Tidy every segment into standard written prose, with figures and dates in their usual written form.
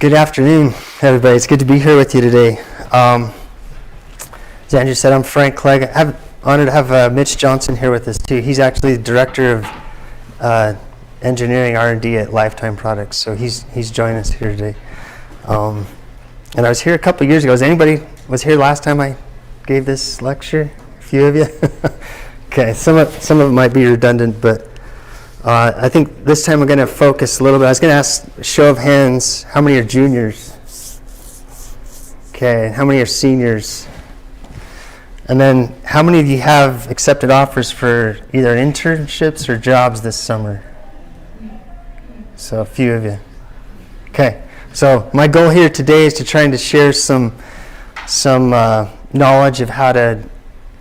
Good afternoon, everybody. It's good to be here with you today. As Andrew said, I'm Frank Clegg. I'm honored to have Mitch Johnson here with us too. He's actually the director of engineering R&D at Lifetime Products, so he's joining us here today. And I was here a couple of years ago. Was here last time I gave this lecture? A few of you? Okay, some of it might be redundant, but I think this time we're going to focus a little bit. I was going to ask, show of hands, how many are juniors? Okay, how many are seniors? And then how many of you have accepted offers for either internships or jobs this summer? So a few of you. Okay, so my goal here today is to try and to share some knowledge of how to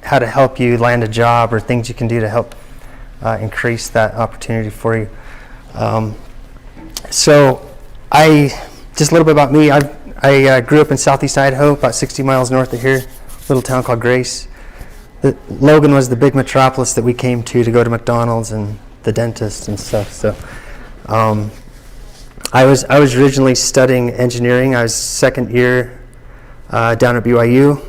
help you land a job or things you can do to help increase that opportunity for you. So just a little bit about me. I grew up in southeast Idaho, about 60 miles north of here, a little town called Grace. Logan was the big metropolis that we came to go to McDonald's and the dentist and stuff. So I was originally studying engineering. I was second year down at BYU.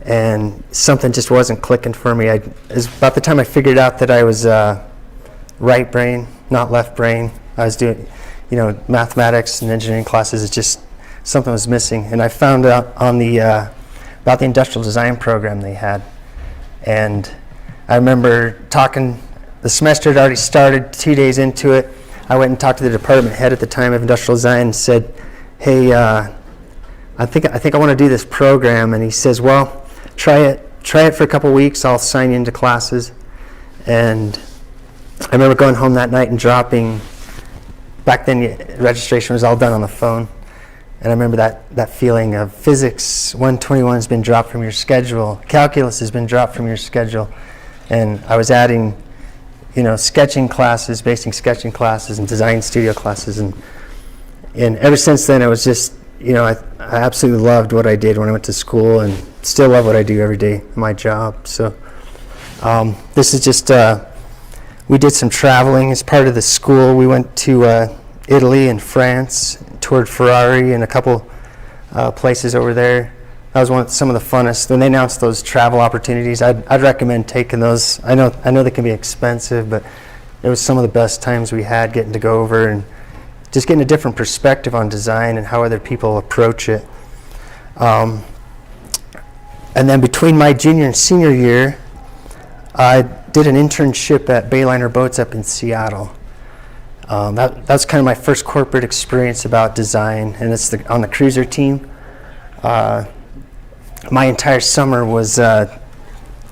And something just wasn't clicking for me. It was about the time I figured out that I was right brain, not left brain. I was doing, mathematics and engineering classes. It's just something was missing. And I found out on about the industrial design program they had. And I remember the semester had already started, 2 days into it. I went and talked to the department head at the time of industrial design and said, hey, I think I want to do this program. And he says, well, try it for a couple weeks. I'll sign you into classes. And I remember going home that night and dropping. Back then, registration was all done on the phone. And I remember that feeling of physics 121 has been dropped from your schedule. Calculus has been dropped from your schedule. And I was adding, sketching classes, basic sketching classes, and design studio classes. And ever since then, it was just, I absolutely loved what I did when I went to school, and still love what I do every day, my job. So this is just, we did some traveling as part of the school. We went to Italy and France, toured Ferrari and a couple places over there. That was some of the funnest. When they announced those travel opportunities, I'd recommend taking those. I know they can be expensive, but it was some of the best times we had getting to go over and just getting a different perspective on design and how other people approach it. And then between my junior and senior year, I did an internship at Bayliner Boats up in Seattle. That's kind of my first corporate experience about design, and it's on the cruiser team. My entire summer was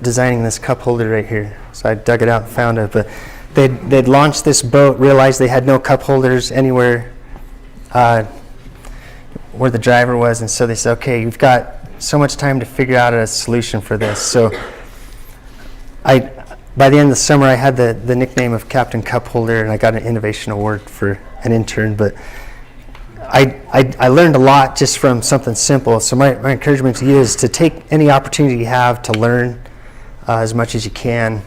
designing this cup holder right here. So I dug it out and found it, but they'd launched this boat, realized they had no cup holders anywhere where the driver was, and so they said, okay, you've got so much time to figure out a solution for this. So by the end of the summer, I had the nickname of Captain Cup Holder, and I got an innovation award for an intern. But I learned a lot just from something simple. So my encouragement to you is to take any opportunity you have to learn as much as you can.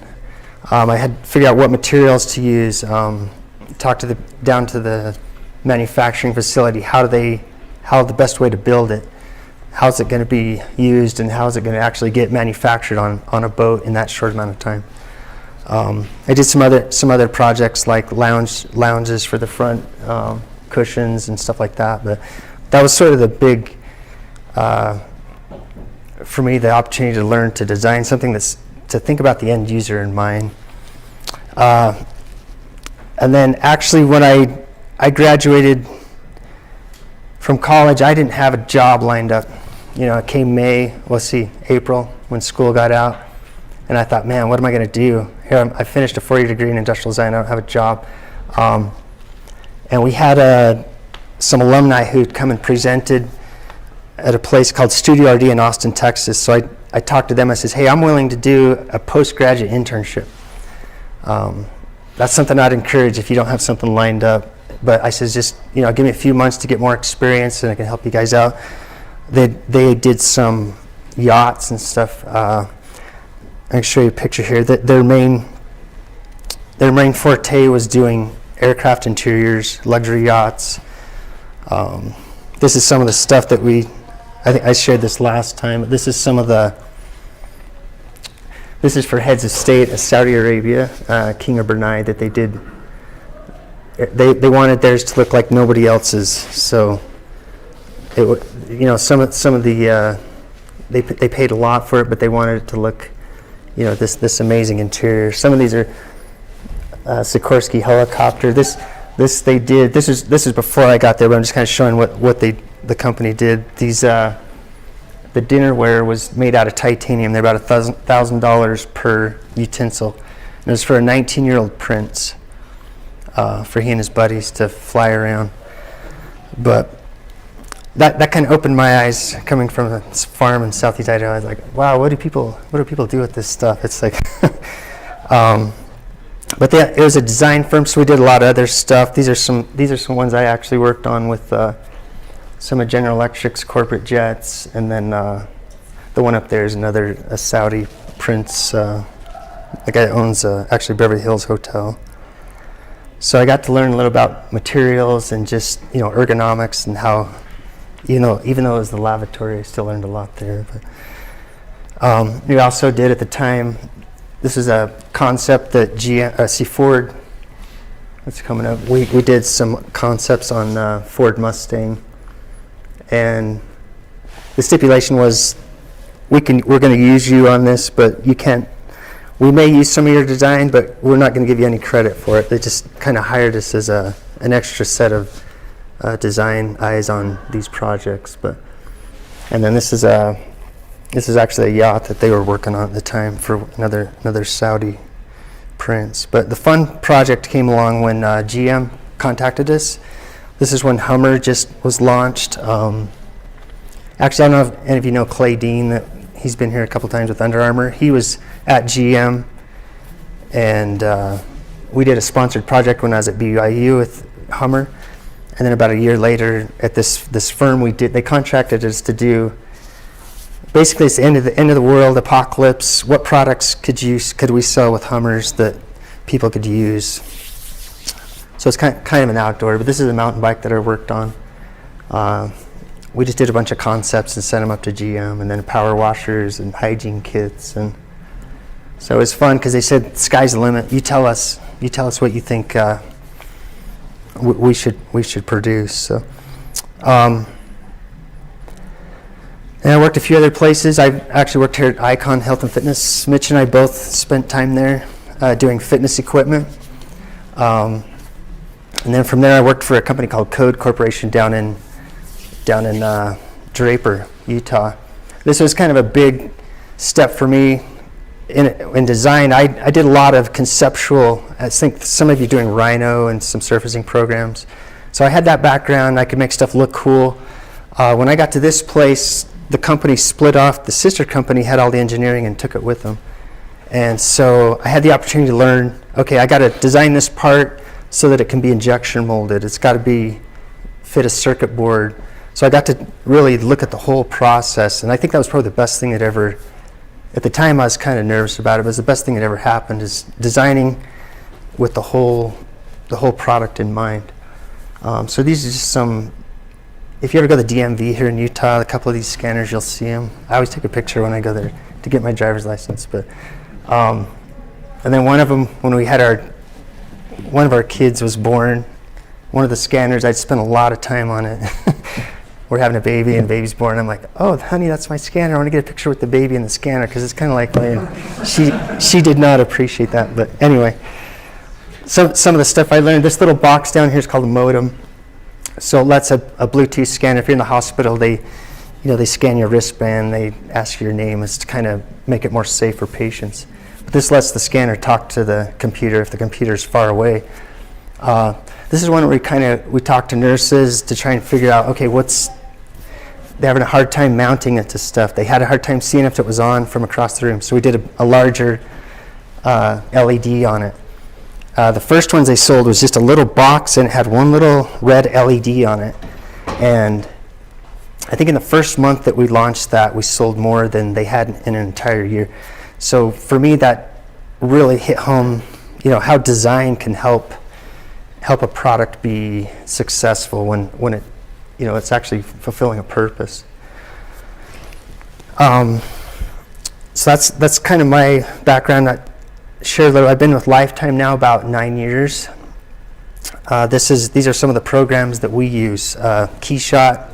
I had to figure out what materials to use, talk down to the manufacturing facility, how the best way to build it, how's it going to be used, and how is it going to actually get manufactured on a boat in that short amount of time. I did some other projects like lounges for the front, cushions and stuff like that, but that was sort of the big, for me, the opportunity to learn to design something to think about the end user in mind. And then actually when I graduated from college, I didn't have a job lined up. It came April, when school got out, and I thought, man, what am I going to do? Here, I finished a 4-year degree in industrial design. I don't have a job. And we had some alumni who'd come and presented at a place called Studio RD in Austin, Texas. So I talked to them. I says, hey, I'm willing to do a postgraduate internship. That's something I'd encourage if you don't have something lined up. But I says, just give me a few months to get more experience, and I can help you guys out. They did some yachts and stuff. I can show you a picture here. Their main forte was doing aircraft interiors, luxury yachts, this is some of the stuff that I think I shared this last time. But this is some of this is for heads of state of Saudi Arabia, King of Brunei, that they did. They wanted theirs to look like nobody else's. So, some of the they paid a lot for it, but they wanted it to look, this amazing interior. Some of these are Sikorsky helicopter. This they did. This is before I got there, but I'm just kind of showing what the company did. These the dinnerware was made out of titanium. They're about $1,000 per utensil, and it was for a 19-year-old prince, for he and his buddies to fly around. But that kind of opened my eyes coming from a farm in Southeast Idaho. I was like, wow, what do people do with this stuff? It's like, but it was a design firm, so we did a lot of other stuff. These are some ones I actually worked on with some of General Electric's corporate jets, and then the one up there is a Saudi prince, the guy that owns actually Beverly Hills Hotel. So I got to learn a little about materials and just ergonomics and how, even though it was the lavatory, I still learned a lot there. But we also did at the time. This is a concept that Ford. That's coming up. We did some concepts on Ford Mustang. And the stipulation was, we're going to use you on this, but you can't. We may use some of your design, but we're not going to give you any credit for it. They just kind of hired us as an extra set of design eyes on these projects. And then this is actually a yacht that they were working on at the time for another Saudi prince. But the fun project came along when GM contacted us. This is when Hummer just was launched. Actually, I don't know if any of you know Clegg. That he's been here a couple times with Under Armour. He was at GM, and we did a sponsored project when I was at BYU with Hummer. And then about a year later, at this firm, they contracted us to do. Basically, it's the end of the world, apocalypse. What products could we sell with Hummers that people could use? So it's kind of an outdoor, but this is a mountain bike that I worked on. We just did a bunch of concepts and sent them up to GM, and then power washers and hygiene kits, and so it was fun because they said, "Sky's the limit. You tell us what you think we should produce." So, and I worked a few other places. I actually worked here at Icon Health and Fitness. Mitch and I both spent time there doing fitness equipment. And then from there, I worked for a company called Code Corporation down in Draper, Utah. This was kind of a big step for me in design. I did a lot of conceptual. I think some of you doing Rhino and some surfacing programs. So I had that background. I could make stuff look cool. When I got to this place, the company split off. The sister company had all the engineering and took it with them. And so I had the opportunity to learn, okay, I got to design this part so that it can be injection molded. It's got to fit a circuit board. So I got to really look at the whole process, and I think that was probably the best thing that ever, at the time I was kind of nervous about it, but it was the best thing that ever happened, is designing with the whole product in mind. So these are just some, if you ever go to the DMV here in Utah, a couple of these scanners, you'll see them. I always take a picture when I go there to get my driver's license. But and then one of them, when we had one of our kids was born, one of the scanners, I'd spent a lot of time on it. We're having a baby and the baby's born. I'm like, oh, honey, that's my scanner. I want to get a picture with the baby and the scanner, because it's kind of like, she did not appreciate that. But anyway, some of the stuff I learned, this little box down here is called a modem. So that's a Bluetooth scanner. If you're in the hospital, they scan your wristband, they ask you your name. It's to kind of make it more safe for patients. But this lets the scanner talk to the computer if the computer's far away. This is one where we talk to nurses to try and figure out, okay, they're having a hard time mounting it to stuff. They had a hard time seeing if it was on from across the room. So we did a larger LED on it. The first ones they sold was just a little box, and it had one little red LED on it. And I think in the first month that we launched that, we sold more than they had in an entire year. So for me, that really hit home, how design can help a product be successful when it's actually fulfilling a purpose. So that's kind of my background. I share a little. I've been with Lifetime now about 9 years. These are some of the programs that we use. Keyshot.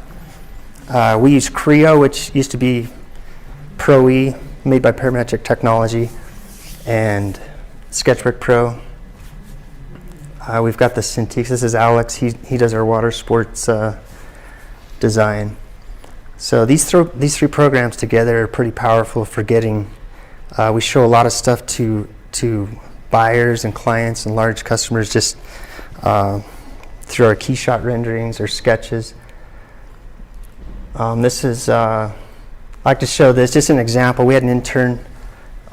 We use Creo, which used to be Pro-E, made by Parametric Technology, and Sketchbook Pro. We've got the Cintiq. This is Alex. He does our water sports design. So these three programs together are pretty powerful for getting. We show a lot of stuff to buyers and clients and large customers just through our Keyshot renderings or sketches. This is I like to show this. Just an example. We had an intern.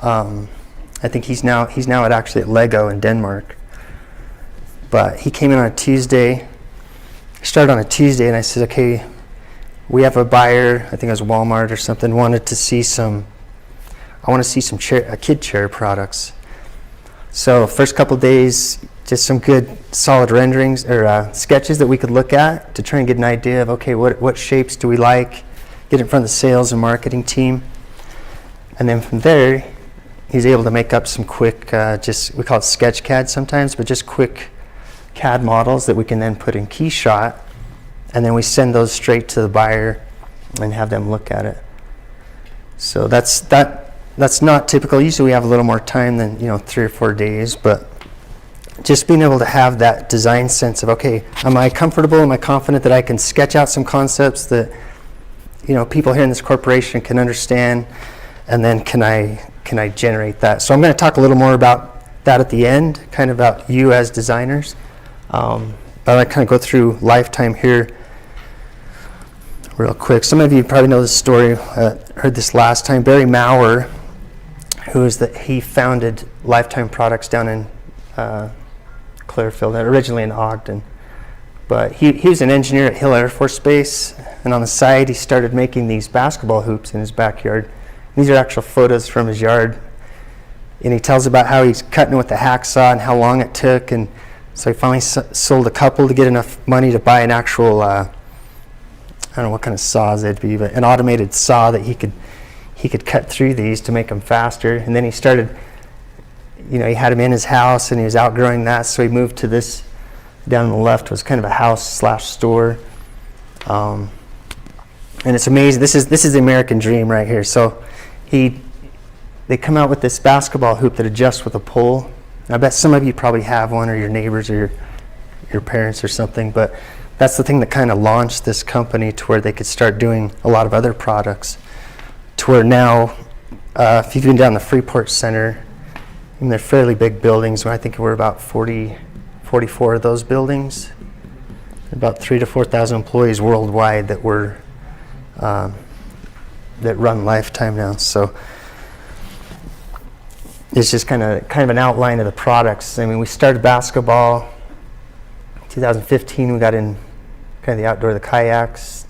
I think he's now actually at Lego in Denmark. But he came in on a Tuesday. Started on a Tuesday, and I said, okay, we have a buyer. I think it was Walmart or something. I want to see some kid chair products. So first couple days, just some good solid renderings or sketches that we could look at to try and get an idea of, okay, what shapes do we like? Get in front of the sales and marketing team. And then from there, he's able to make up some quick, we call it sketch CAD sometimes, but just quick CAD models that we can then put in Keyshot, and then we send those straight to the buyer and have them look at it. So that's not typical. Usually we have a little more time than 3 or 4 days, but just being able to have that design sense of, okay, am I comfortable, am I confident that I can sketch out some concepts that people here in this corporation can understand, and then can I generate that? So I'm going to talk a little more about that at the end, kind of about you as designers. But I kind of go through Lifetime here real quick. Some of you probably know this story, heard this last time. Barry Maurer, he founded Lifetime Products down in Clearfield, originally in Ogden. But he was an engineer at Hill Air Force Base, and on the side he started making these basketball hoops in his backyard. These are actual photos from his yard. And he tells about how he's cutting with the hacksaw and how long it took, and so he finally sold a couple to get enough money to buy an actual, I don't know what kind of saws they'd be, but an automated saw that he could cut through these to make them faster. And then he started, he had them in his house, and he was outgrowing that, so he moved to this. Down on the left was kind of a house/store. And it's amazing. This is the American dream right here. So they come out with this basketball hoop that adjusts with a pole. I bet some of you probably have one, or your neighbors, or your parents or something, but that's the thing that kind of launched this company to where they could start doing a lot of other products, to where now, if you've been down the Freeport Center, and they're fairly big buildings. I think we're about 44 of those buildings, about 3,000 to 4,000 employees worldwide that run Lifetime now. So it's just kind of an outline of the products. I mean, we started basketball. 2015, we got in kind of the outdoor, the kayaks,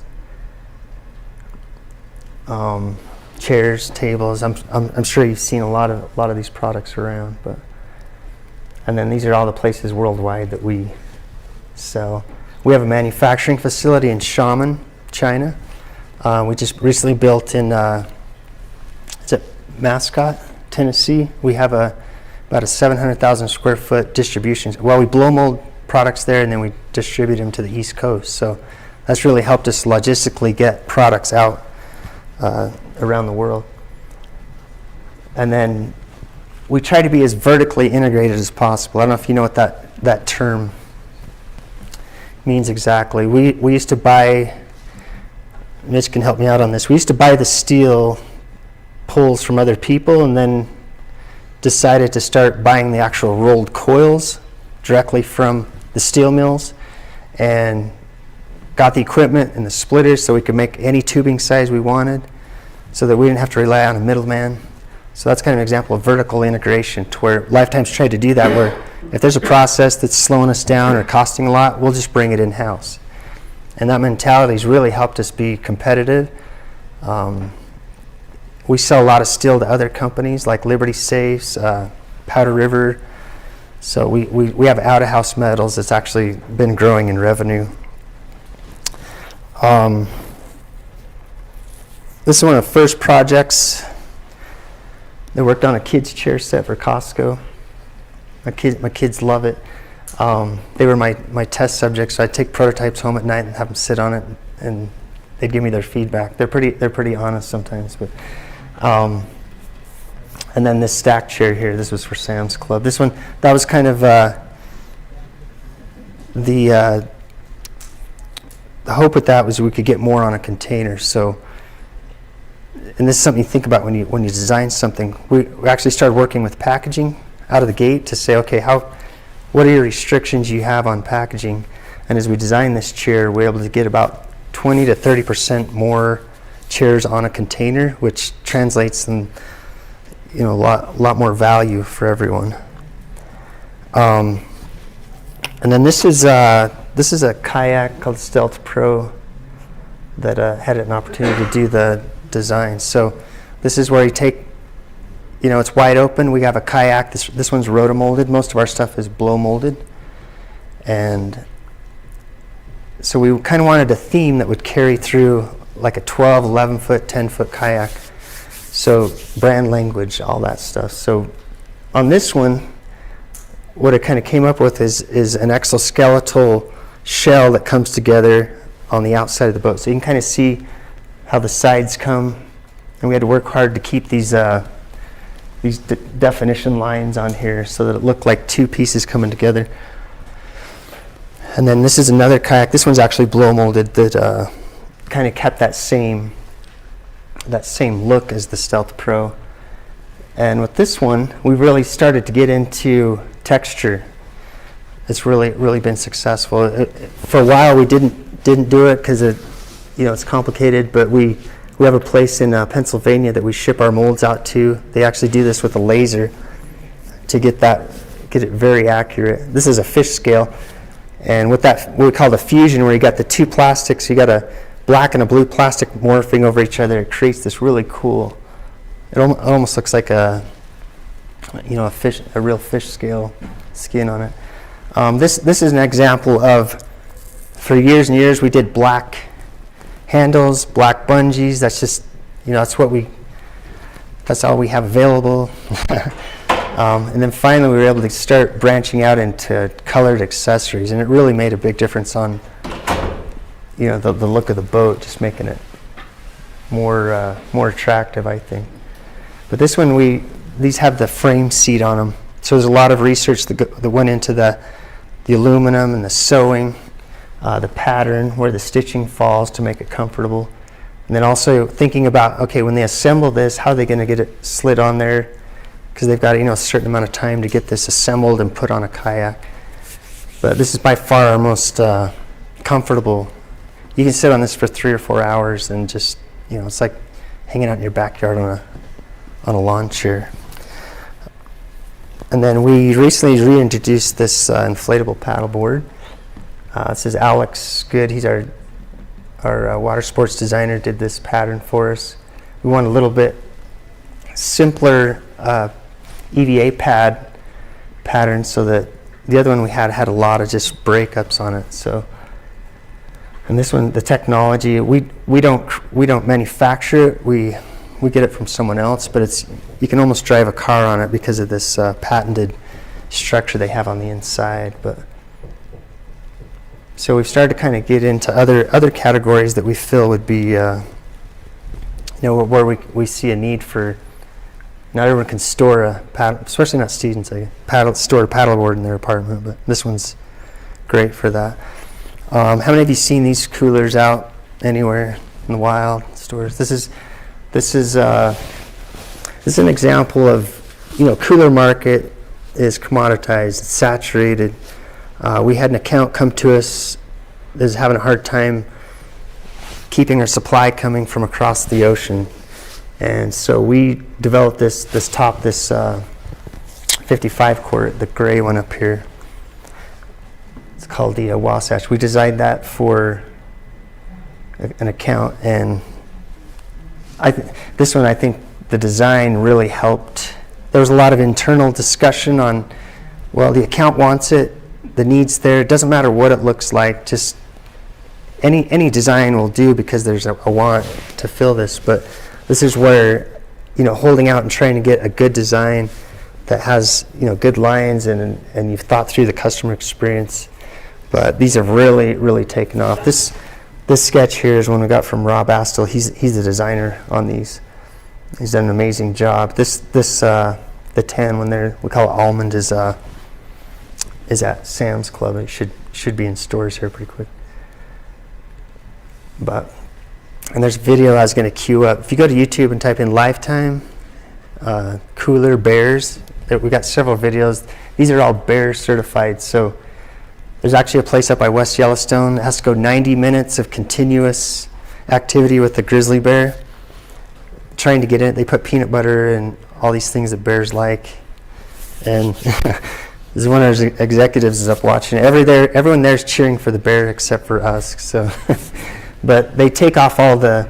chairs, tables. I'm sure you've seen a lot of these products around, but. And then these are all the places worldwide that we sell. We have a manufacturing facility in Xiamen, China. We just recently built in, Mascot, Tennessee. We have about a 700,000 square foot distribution. Well, we blow mold products there, and then we distribute them to the East Coast. So that's really helped us logistically get products out around the world. And then we try to be as vertically integrated as possible. I don't know if you know what that term means exactly. We used to buy, Mitch can help me out on this, we used to buy the steel poles from other people, and then decided to start buying the actual rolled coils directly from the steel mills, and got the equipment and the splitters so we could make any tubing size we wanted, so that we didn't have to rely on a middleman. So that's kind of an example of vertical integration, to where Lifetime's tried to do that, where if there's a process that's slowing us down or costing a lot, we'll just bring it in-house. And that mentality's really helped us be competitive. We sell a lot of steel to other companies like Liberty Safes, Powder River. So we have out-of-house metals that's actually been growing in revenue. Um, this is one of the first projects. They worked on a kids' chair set for Costco. My kids love it. They were my test subjects, so I'd take prototypes home at night and have them sit on it, and they'd give me their feedback. They're pretty honest sometimes, but. And then this stack chair here, this was for Sam's Club. This one, that was kind of the hope with that was we could get more on a container. So, and this is something you think about when you design something. We actually started working with packaging out of the gate to say, okay, what are your restrictions you have on packaging? And as we designed this chair, we're able to get about 20 to 30% more chairs on a container, which translates in a lot more value for everyone. And then this is a kayak called Stealth Pro that had an opportunity to do the design. So this is where you take, it's wide open. We have a kayak. This one's rotomolded. Most of our stuff is blow molded. And so we kind of wanted a theme that would carry through like a 12, 11 foot, 10 foot kayak. So brand language, all that stuff. So on this one, what I kind of came up with is an exoskeletal shell that comes together on the outside of the boat. So you can kind of see how the sides come. And we had to work hard to keep these definition lines on here so that it looked like two pieces coming together. And then this is another kayak. This one's actually blow molded that kind of kept that same look as the Stealth Pro. And with this one, we really started to get into texture. It's really been successful. For a while, we didn't do it because it's complicated. But we have a place in Pennsylvania that we ship our molds out to. They actually do this with a laser to get it very accurate. This is a fish scale, and with that, what we call the fusion, where you got the two plastics, you got a black and a blue plastic morphing over each other. It creates this really cool. It almost looks like a real fish scale skin on it. This is an example of, for years and years we did black handles, black bungees. That's just that's all we have available. And then finally we were able to start branching out into colored accessories, and it really made a big difference on the look of the boat, just making it more attractive, I think. But this one, these have the frame seat on them. So there's a lot of research that went into the aluminum and the sewing, the pattern, where the stitching falls to make it comfortable. And then also thinking about, okay, when they assemble this, how are they going to get it slid on there? Because they've got a certain amount of time to get this assembled and put on a kayak. But this is by far our most comfortable. You can sit on this for 3 or 4 hours and just, it's like hanging out in your backyard on a lawn chair. And then we recently reintroduced this inflatable paddleboard. This is Alex Good. He's our water sports designer, did this pattern for us. We want a little bit simpler EVA pad pattern, so that the other one we had a lot of just breakups on it. So, and this one, the technology, we don't manufacture it. We get it from someone else, but you can almost drive a car on it because of this patented structure they have on the inside. But so we've started to kind of get into other categories that we feel would be, where we see a need for. Not everyone can store a paddle, especially not students. Store a paddleboard in their apartment, but this one's great for that. How many of you seen these coolers out anywhere in the wild stores? This is an example of, cooler market is commoditized, it's saturated. We had an account come to us that is having a hard time keeping our supply coming from across the ocean. And so we developed this 55 quart, the gray one up here. It's called the Wasatch. We designed that for an account, and this one, I think the design really helped. There was a lot of internal discussion on, well, the account wants it, the need's there. It doesn't matter what it looks like, just any design will do because there's a want to fill this, but this is where, holding out and trying to get a good design that has, good lines and you've thought through the customer experience. But these have really, really taken off. This sketch here is one we got from Rob Astle. He's the designer on these. He's done an amazing job. The tan one we call it almond, is at Sam's Club. It should be in stores here pretty quick. And there's a video I was going to queue up. If you go to YouTube and type in Lifetime Cooler Bears, we got several videos. These are all bear certified. So there's actually a place up by West Yellowstone. It has to go 90 minutes of continuous activity with the grizzly bear. Trying to get in, they put peanut butter and all these things that bears like. And this is one of our executives is up watching it. Everyone there is cheering for the bear except for us. So, but they take off all the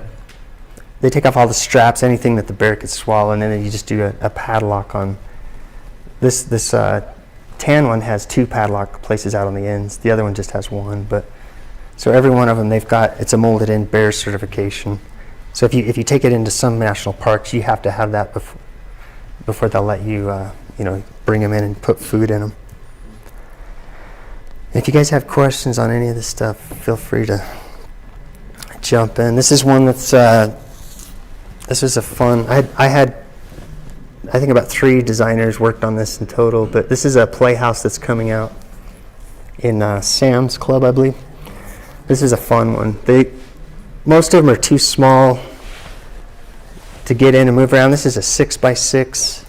straps, anything that the bear could swallow, and then you just do a padlock on. This tan one has 2 padlock places out on the ends. The other one just has 1. But so every one of them, it's a molded in bear certification. So if you take it into some national parks, you have to have that before they'll let you bring them in and put food in them. If you guys have questions on any of this stuff, feel free to jump in. This is one that's this was a fun. I think about 3 designers worked on this in total, but this is a Playhouse that's coming out in Sam's Club, I believe. This is a fun one. Most of them are too small to get in and move around. This is a 6x6.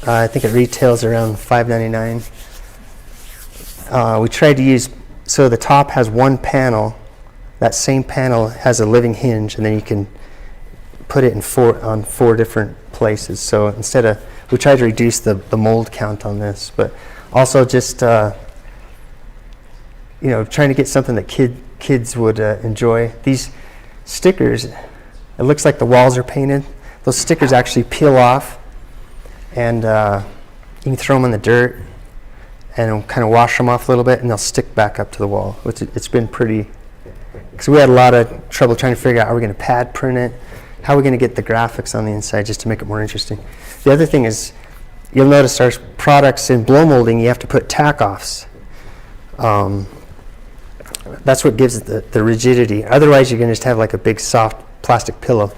I think it retails around $5.99. We tried to use, so the top has 1 panel. That same panel has a living hinge, and then you can put it on 4 different places. So we tried to reduce the mold count on this, but also just trying to get something that kids would enjoy. These stickers, it looks like the walls are painted. Those stickers actually peel off, and you can throw them in the dirt and kind of wash them off a little bit, and they'll stick back up to the wall, which it's been pretty, because we had a lot of trouble trying to figure out, are we going to pad print it? How are we going to get the graphics on the inside just to make it more interesting? The other thing is, you'll notice our products in blow molding, you have to put tack-offs. That's what gives it the rigidity. Otherwise, you're going to just have like a big soft plastic pillow.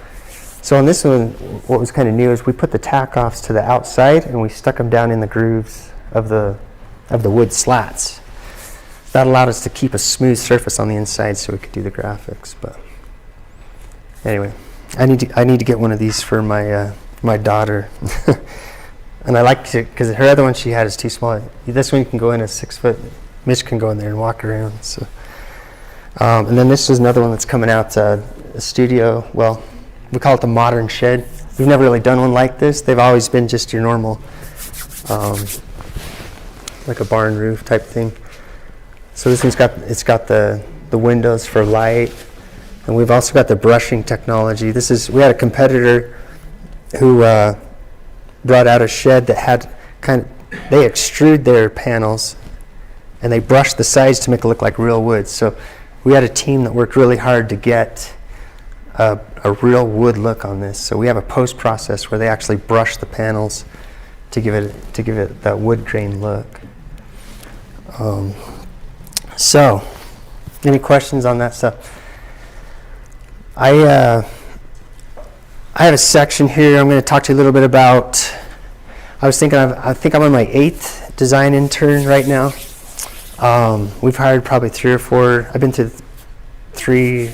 So on this one, what was kind of new is we put the tack-offs to the outside and we stuck them down in the grooves of the wood slats. That allowed us to keep a smooth surface on the inside so we could do the graphics. But anyway, I need to get one of these for my daughter. And I like to, because her other one she had is too small. This one can go in a 6 foot. Mitch can go in there and walk around. So, and then this is another one that's coming out, a studio. Well, we call it the modern shed. We've never really done one like this. They've always been just your normal, like a barn roof type thing. So this one's got the windows for light, and we've also got the brushing technology. We had a competitor who brought out a shed that had they extrude their panels and they brushed the sides to make it look like real wood. So we had a team that worked really hard to get a real wood look on this. So we have a post process where they actually brush the panels to give it that wood grain look. So, any questions on that stuff? I have a section here I'm going to talk to you a little bit about. I think I'm on my 8th design intern right now. We've hired probably 3 or 4. I've been through 3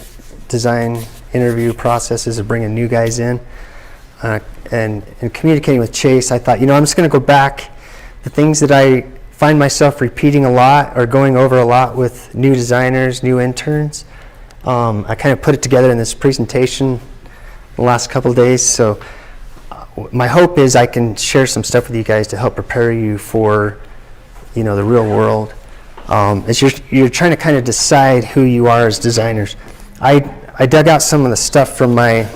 design interview processes of bringing new guys in. And communicating with Chase, I thought, I'm just going to go back. The things that I find myself repeating a lot or going over a lot with new designers, new interns, I kind of put it together in this presentation the last couple of days. So my hope is I can share some stuff with you guys to help prepare you for, the real world. As you're trying to kind of decide who you are as designers. I dug out some of the stuff from back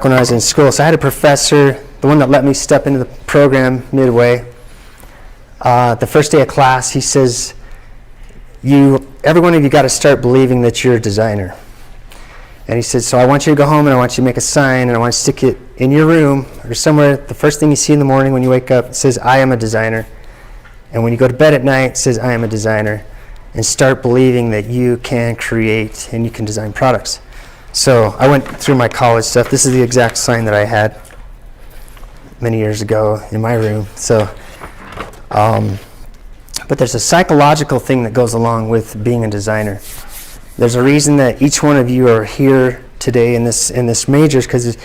when I was in school. So I had a professor, the one that let me step into the program midway. The first day of class, he says, every one of you got to start believing that you're a designer. And he said, so I want you to go home and I want you to make a sign and I want you to stick it in your room or somewhere. The first thing you see in the morning when you wake up, it says, I am a designer. And when you go to bed at night, it says, I am a designer. And start believing that you can create and you can design products. So I went through my college stuff. This is the exact sign that I had many years ago in my room. So, but there's a psychological thing that goes along with being a designer. There's a reason that each one of you are here today in this majors, because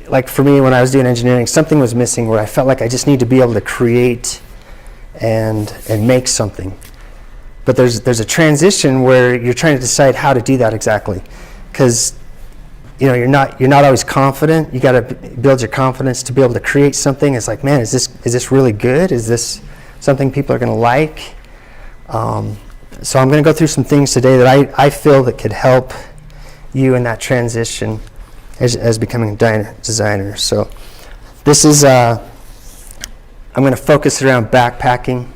like for me when I was doing engineering, something was missing where I felt like I just need to be able to create and make something. But there's a transition where you're trying to decide how to do that exactly, because you're not always confident. You got to build your confidence to be able to create something. It's like, man, is this really good? Is this something people are going to like? So I'm going to go through some things today that I feel that could help you in that transition as becoming a designer. So this is I'm going to focus around backpacking.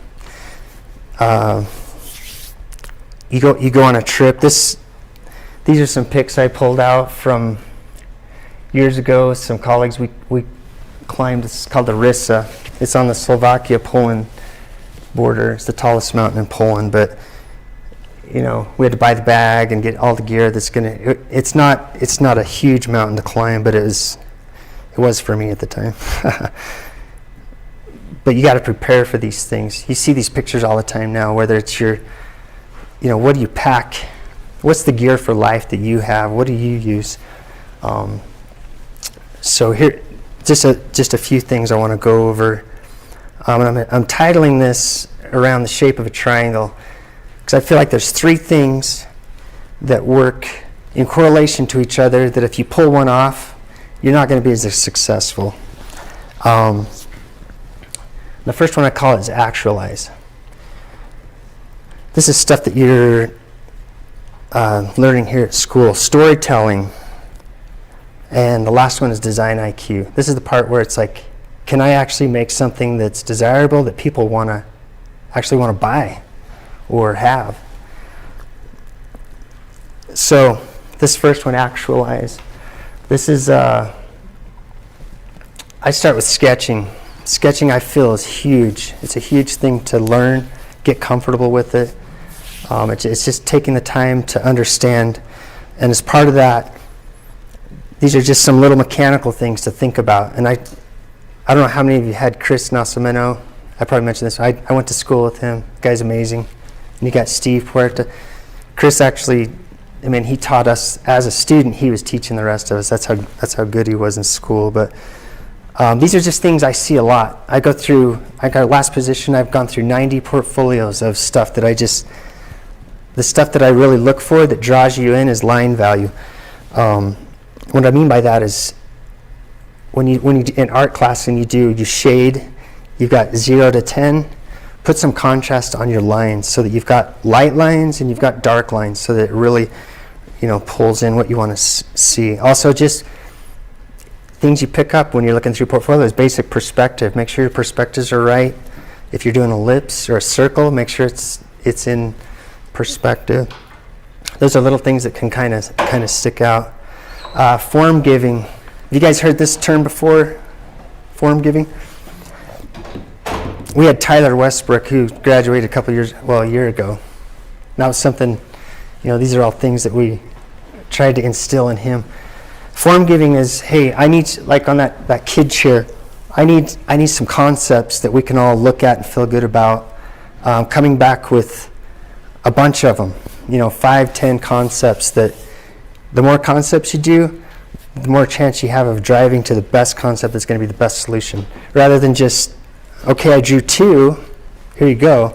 You go on a trip. These are some pics I pulled out from years ago with some colleagues. We climbed. It's called the Rysa. It's on the Slovakia-Poland border. It's the tallest mountain in Poland, but we had to buy the bag and get all the gear that's gonna. It's not a huge mountain to climb, but it was for me at the time. But you got to prepare for these things. You see these pictures all the time now, whether it's your, what do you pack? What's the gear for life that you have? What do you use? So here, just a few things I want to go over. I'm titling this around the shape of a triangle, because I feel like there's three things that work in correlation to each other that if you pull one off, you're not going to be as successful. The first one I call is actualize. This is stuff that you're learning here at school. Storytelling. And the last one is design IQ. This is the part where it's like, can I actually make something that's desirable that people actually want to buy or have? So this first one, actualize. This is, I start with sketching. Sketching, I feel, is huge. It's a huge thing to learn, get comfortable with it. It's just taking the time to understand. And as part of that, these are just some little mechanical things to think about. And I don't know how many of you had Chris Nascimento. I probably mentioned this. I went to school with him. The guy's amazing. And you got Steve Puerta. Chris actually, he taught us as a student. He was teaching the rest of us. That's how good he was in school. But these are just things I see a lot. I got last position, I've gone through 90 portfolios of stuff that the stuff that I really look for that draws you in is line value. What I mean by that is when you in art class and you shade, you've got 0 to 10, put some contrast on your lines so that you've got light lines and you've got dark lines so that it really, pulls in what you want to see. Also, just things you pick up when you're looking through portfolios, basic perspective. Make sure your perspectives are right. If you're doing an ellipse or a circle, make sure it's in perspective. Those are little things that can kind of stick out. Form giving. Have you guys heard this term before? Form giving? We had Tyler Westbrook, who graduated a year ago. That was something, these are all things that we tried to instill in him. Form giving is, hey, I need, like on that kid chair, I need some concepts that we can all look at and feel good about. Coming back with a bunch of them, 5, 10 concepts that the more concepts you do, the more chance you have of driving to the best concept that's going to be the best solution. Rather than just, okay, I drew 2, here you go.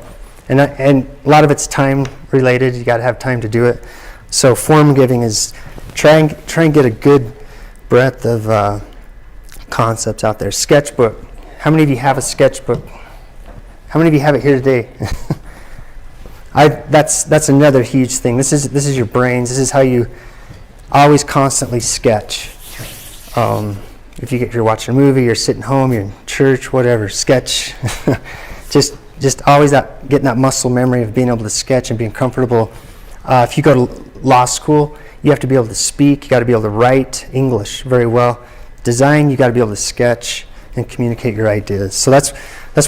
And a lot of it's time related. You got to have time to do it. So form giving is try and get a good breadth of concepts out there. Sketchbook. How many of you have a sketchbook? How many of you have it here today? That's another huge thing. This is your brains. This is how you always constantly sketch. If you're watching a movie, you're sitting home, you're in church, whatever, sketch. Just just always getting that muscle memory of being able to sketch and being comfortable. If you go to law school, you have to be able to speak, you got to be able to write English very well. Design, you got to be able to sketch and communicate your ideas. So that's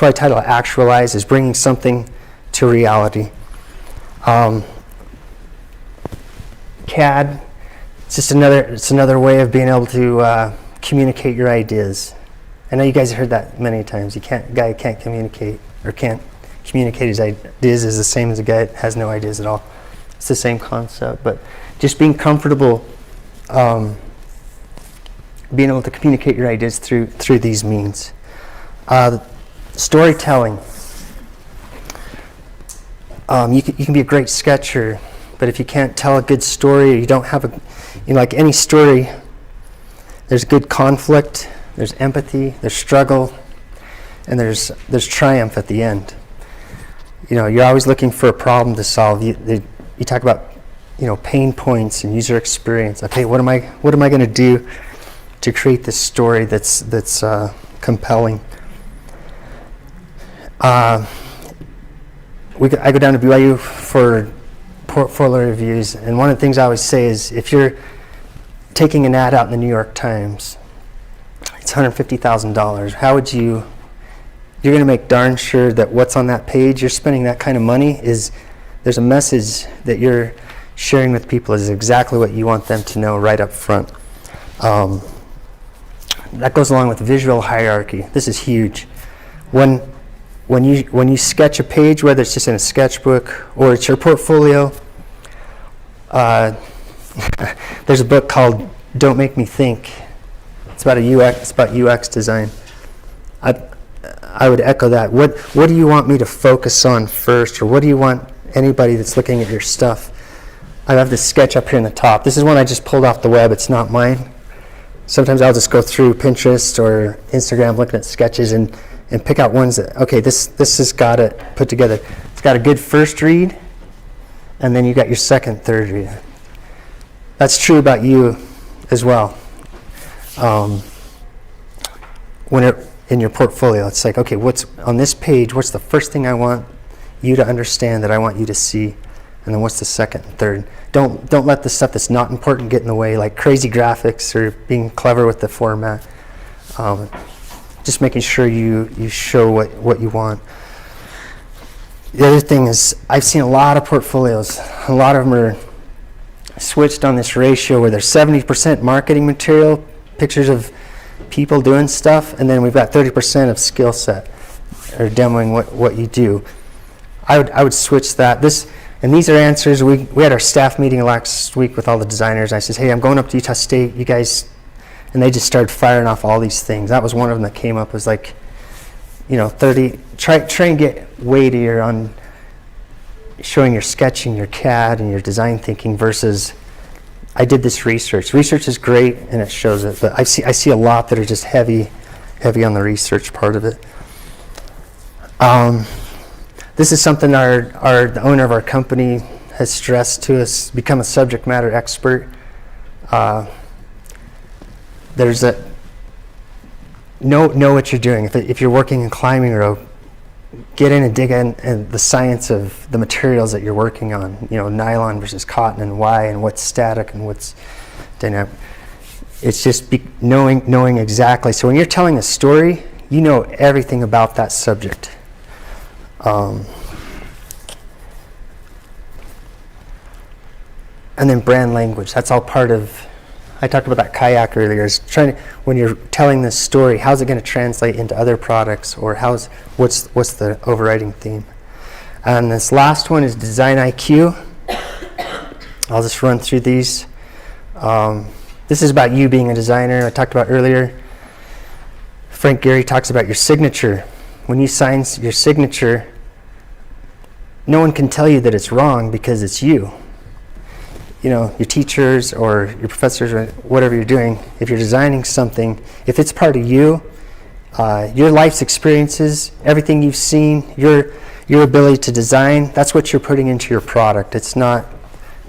why I title it Actualize, is bringing something to reality. CAD, it's another way of being able to communicate your ideas. I know you guys have heard that many times. A guy can't communicate or can't communicate his ideas is the same as a guy that has no ideas at all. It's the same concept, but just being comfortable, being able to communicate your ideas through these means. Storytelling. You can be a great sketcher, but if you can't tell a good story, or you don't have like any story, there's good conflict, there's empathy, there's struggle, and there's triumph at the end. You're always looking for a problem to solve. You talk about pain points and user experience. Okay, what am I going to do to create this story that's compelling? I go down to BYU for portfolio reviews, and one of the things I always say is, if you're taking an ad out in the New York Times, it's $150,000. How would you're going to make darn sure that what's on that page, you're spending that kind of money, there's a message that you're sharing with people is exactly what you want them to know right up front. That goes along with visual hierarchy. This is huge. When you sketch a page, whether it's just in a sketchbook or it's your portfolio, there's a book called Don't Make Me Think. It's about UX design. I would echo that. What do you want me to focus on first, or what do you want anybody that's looking at your stuff? I have this sketch up here in the top. This is one I just pulled off the web. It's not mine. Sometimes I'll just go through Pinterest or Instagram looking at sketches and pick out ones that, okay, this has got it put together. It's got a good first read, and then you got your second, third read. That's true about you as well. When in your portfolio, it's like, okay, what's on this page? What's the first thing I want you to understand, that I want you to see? And then what's the second and third? Don't let the stuff that's not important get in the way, like crazy graphics or being clever with the format. Just making sure you show what you want. The other thing is, I've seen a lot of portfolios. A lot of them are switched on this ratio where there's 70% marketing material, pictures of people doing stuff, and then we've got 30% of skill set, or demoing what you do. I would switch that. And these are answers. We had our staff meeting last week with all the designers. I said, hey, I'm going up to Utah State. You guys, and they just started firing off all these things. That was one of them that came up, was like, 30. Try and get weightier on showing your sketching, your CAD, and your design thinking versus, I did this research. Research is great and it shows it, but I see a lot that are just heavy on the research part of it. This is something the owner of our company has stressed to us: become a subject matter expert. There's that. Know what you're doing. If you're working in climbing rope, get in and dig in the science of the materials that you're working on. Nylon versus cotton, and why, and what's static and what's dynamic. It's just knowing exactly. So when you're telling a story, you know everything about that subject. And then brand language. That's all part of. I talked about that kayak earlier. Is when you're telling this story, how's it going to translate into other products, or what's the overriding theme? And this last one is design IQ. I'll just run through these. This is about you being a designer. I talked about earlier. Frank Gehry talks about your signature. When you sign your signature, no one can tell you that it's wrong because it's you. Your teachers or your professors or whatever you're doing, if you're designing something, if it's part of you, your life's experiences, everything you've seen, your ability to design, that's what you're putting into your product. There's not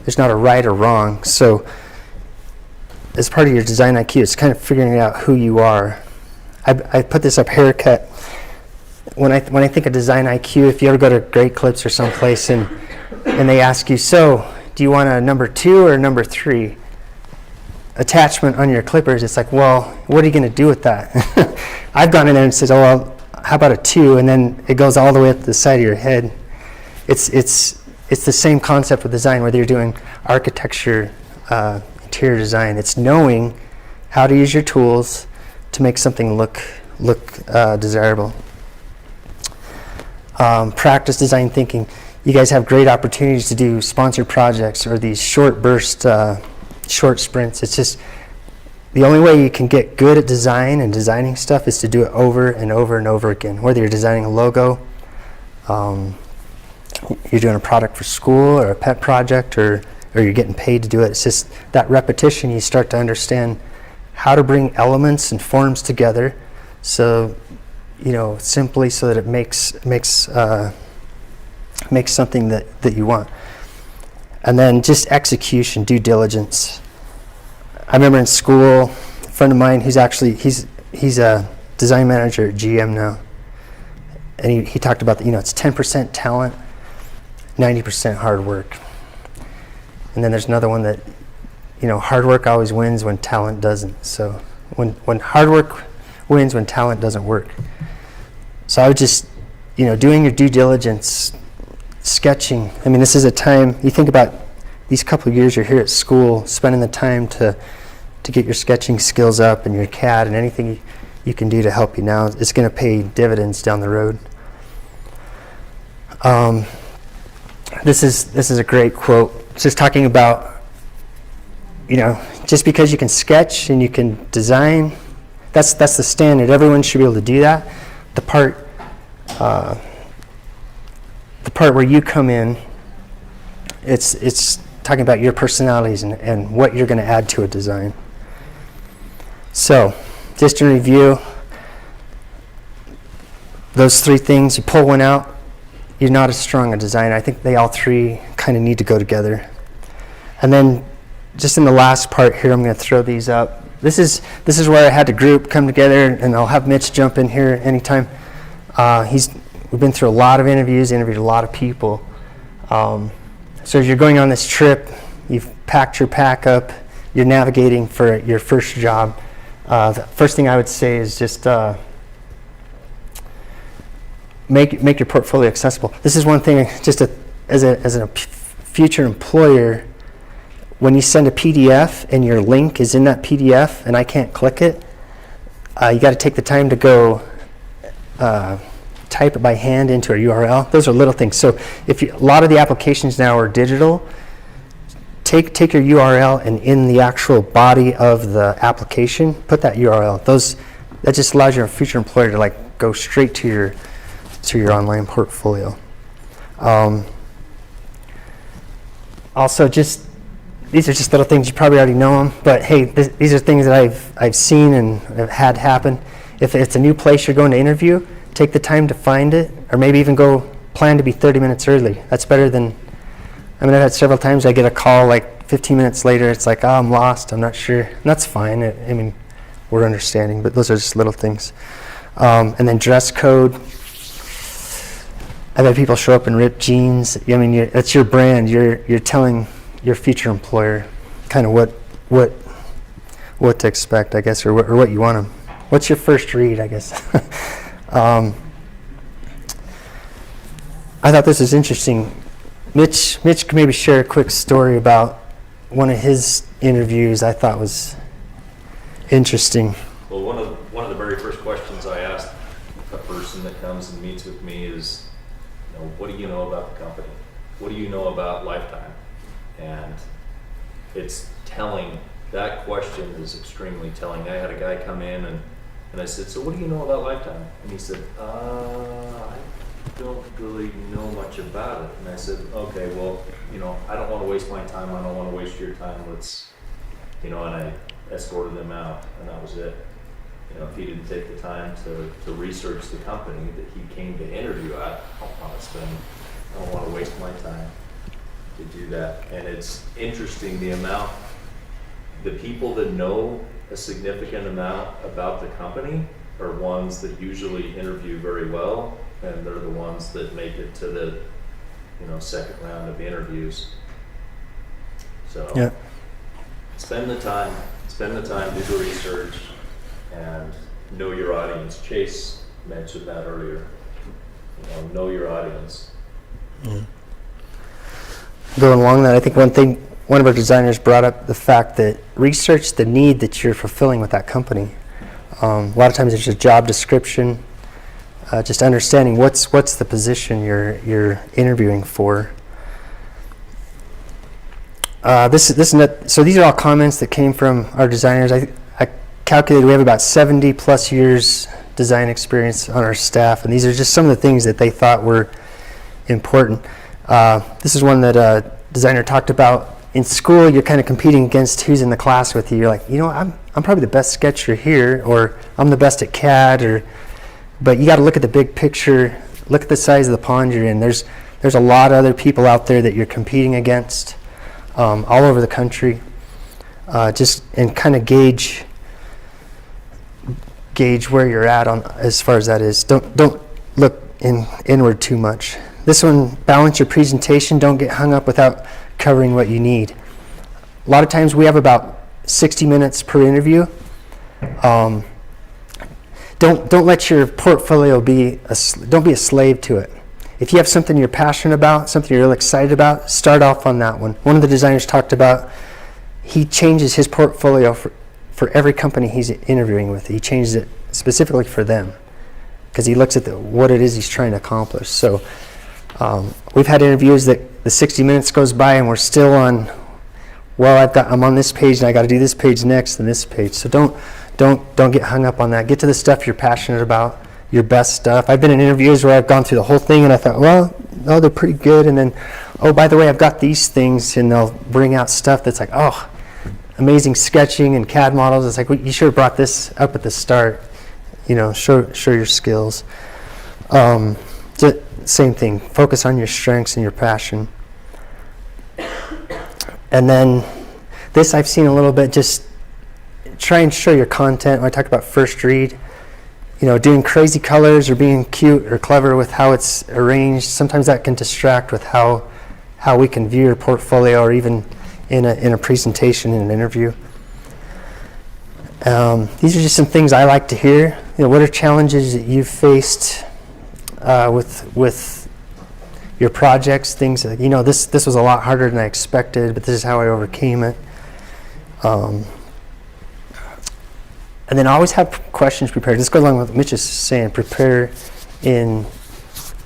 a right or wrong. So as part of your design IQ, it's kind of figuring out who you are. I put this up, haircut. when I think of design IQ, if you ever go to Great Clips or someplace and they ask you, so do you want a number 2 or number 3 attachment on your clippers? It's like, well, what are you going to do with that? I've gone in there and said, oh, well, how about a 2? And then it goes all the way up to the side of your head. It's the same concept with design, whether you're doing architecture, interior design. It's knowing how to use your tools to make something look desirable. Practice design thinking. You guys have great opportunities to do sponsored projects or these short burst, short sprints. It's just the only way you can get good at design and designing stuff is to do it over and over and over again. Whether you're designing a logo, you're doing a product for school or a pet project, or you're getting paid to do it. It's just that repetition. You start to understand how to bring elements and forms together, so simply so that it makes something that you want. And then just execution, due diligence. I remember in school, a friend of mine who's actually he's a design manager at GM now, and he talked about that. It's 10% talent, 90% hard work. And then there's another one that hard work always wins when talent doesn't. So when hard work wins when talent doesn't work. So I would just doing your due diligence, sketching. I mean, this is a time, you think about these couple of years you're here at school, spending the time to get your sketching skills up and your CAD and anything you can do to help you now. It's going to pay dividends down the road. This is a great quote. It's just talking about, just because you can sketch and you can design, that's the standard. Everyone should be able to do that. The part where you come in, it's talking about your personalities and what you're going to add to a design. So, just in review, those 3 things, you pull one out, you're not as strong a designer. I think they all 3 kind of need to go together. And then, just in the last part here, I'm going to throw these up. This is where I had the group come together, and I'll have Mitch jump in here anytime. We've been through a lot of interviews, interviewed a lot of people. So as you're going on this trip, you've packed your pack up, you're navigating for your first job. The first thing I would say is just make your portfolio accessible. This is one thing, just as a future employer, when you send a PDF and your link is in that PDF and I can't click it, you got to take the time to go type it by hand into a URL. Those are little things. So a lot of the applications now are digital. Take your URL and in the actual body of the application, put that URL. That just allows your future employer to go straight to your online portfolio. Also, these are just little things, you probably already know them, but hey, these are things that I've seen and have had happen. If it's a new place you're going to interview, take the time to find it, or maybe even go plan to be 30 minutes early. That's better than, I've had several times I get a call 15 minutes later, it's like, oh, I'm lost, I'm not sure. And that's fine, we're understanding, but those are just little things. And then dress code. I've had people show up in ripped jeans. That's your brand. You're telling your future employer kind of what to expect, I guess, or what you want them. What's your first read, I guess? I thought this was interesting. Mitch could maybe share a quick story about one of his interviews I thought was interesting. Well, one of the very first questions I asked a person that comes and meets with me is, what do you know about the company? What do you know about Lifetime? And it's telling. That question is extremely telling. I had a guy come in and I said, so what do you know about Lifetime? And he said, I don't really know much about it. And I said, okay, well, I don't want to waste my time. I don't want to waste your time. Let's, and I escorted him out, and that was it. If he didn't take the time to research the company that he came to interview at, I don't want to waste my time to do that. And it's interesting the people that know a significant amount about the company are ones that usually interview very well, and they're the ones that make it to the, second round of interviews. So Yeah. spend the time, do the research, and know your audience. Chase mentioned that earlier. Know your audience. Going along that, I think one of our designers brought up the fact that research the need that you're fulfilling with that company. A lot of times there's a job description, just understanding what's the position you're interviewing for. So these are all comments that came from our designers. I calculated we have about 70 plus years design experience on our staff, and these are just some of the things that they thought were important. This is one that a designer talked about. In school, you're kind of competing against who's in the class with you. You're like, I'm probably the best sketcher here, or I'm the best at CAD, but you got to look at the big picture, look at the size of the pond you're in. There's a lot of other people out there that you're competing against all over the country. And kind of gauge where you're at on as far as that is. Don't look inward too much. This one, balance your presentation. Don't get hung up without covering what you need. A lot of times we have about 60 minutes per interview. Don't let your portfolio don't be a slave to it. If you have something you're passionate about, something you're really excited about, start off on that one. One of the designers talked about he changes his portfolio for every company he's interviewing with. He changes it specifically for them because he looks at what it is he's trying to accomplish. So we've had interviews that the 60 minutes goes by and we're still on, I'm on this page and I got to do this page next and this page. So don't get hung up on that. Get to the stuff you're passionate about, your best stuff. I've been in interviews where I've gone through the whole thing and I thought, they're pretty good. And then, by the way, I've got these things, and they'll bring out stuff that's like, amazing sketching and CAD models. It's like, you should have brought this up at the start. Show your skills. Same thing. Focus on your strengths and your passion. And then this I've seen a little bit. Just try and show your content. When I talked about first read, doing crazy colors or being cute or clever with how it's arranged. Sometimes that can distract with how we can view your portfolio, or even in a presentation, in an interview. These are just some things I like to hear. What are challenges that you've faced with your projects? Things that, this was a lot harder than I expected, but this is how I overcame it. And then always have questions prepared. This goes along with what Mitch is saying. Prepare in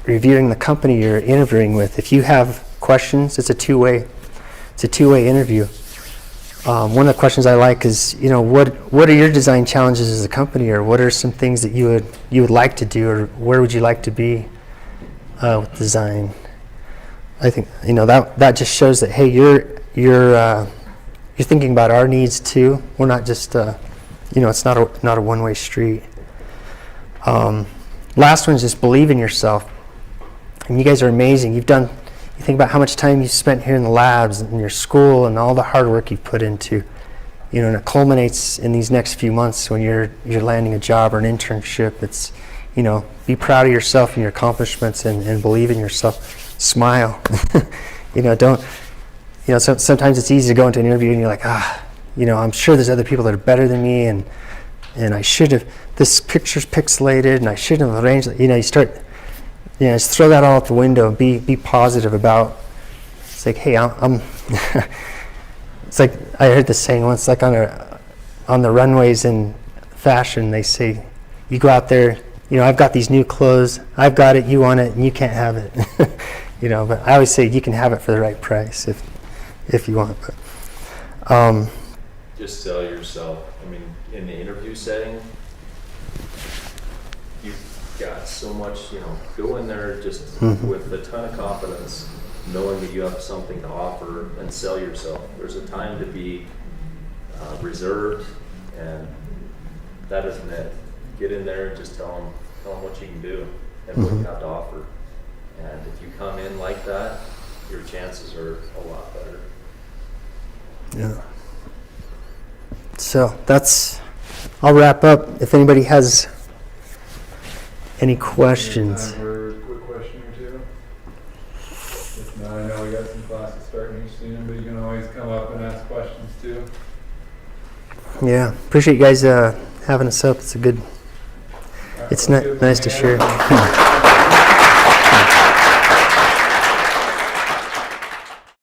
reviewing the company you're interviewing with. If you have questions, it's a two-way interview. One of the questions I like is, what are your design challenges as a company, or what are some things that you would like to do, or where would you like to be with design? I think that just shows that, hey, you're thinking about our needs too. We're not just it's not a one-way street. Last one is just believe in yourself. And you guys are amazing. You think about how much time you spent here in the labs and in your school and all the hard work you've put into, and it culminates in these next few months when you're landing a job or an internship. It's, be proud of yourself and your accomplishments, and believe in yourself. Smile. Sometimes it's easy to go into an interview and you're like, I'm sure there's other people that are better than me, and I should have, this picture's pixelated, and I shouldn't have arranged it. You start, just throw that all out the window and be positive about, it's like, hey, I'm it's like, I heard this saying once, like on the runways in fashion, they say, you go out there, I've got these new clothes, I've got it, you want it, and you can't have it. But I always say you can have it for the right price if you want. But just sell yourself. In the interview setting, you've got so much, go in there just with a ton of confidence, knowing that you have something to offer, and sell yourself. There's a time to be reserved, and that isn't it. Get in there and just tell them what you can do and what you have to offer. And if you come in like that, your chances are a lot better. Yeah. So I'll wrap up. If anybody has Any questions? Time for a quick question or two? If not, I know we got some classes starting here soon, but you can always come up and ask questions too. Yeah, appreciate you guys having us up. It's a good. All right, It's let's give nice them to a share. hand.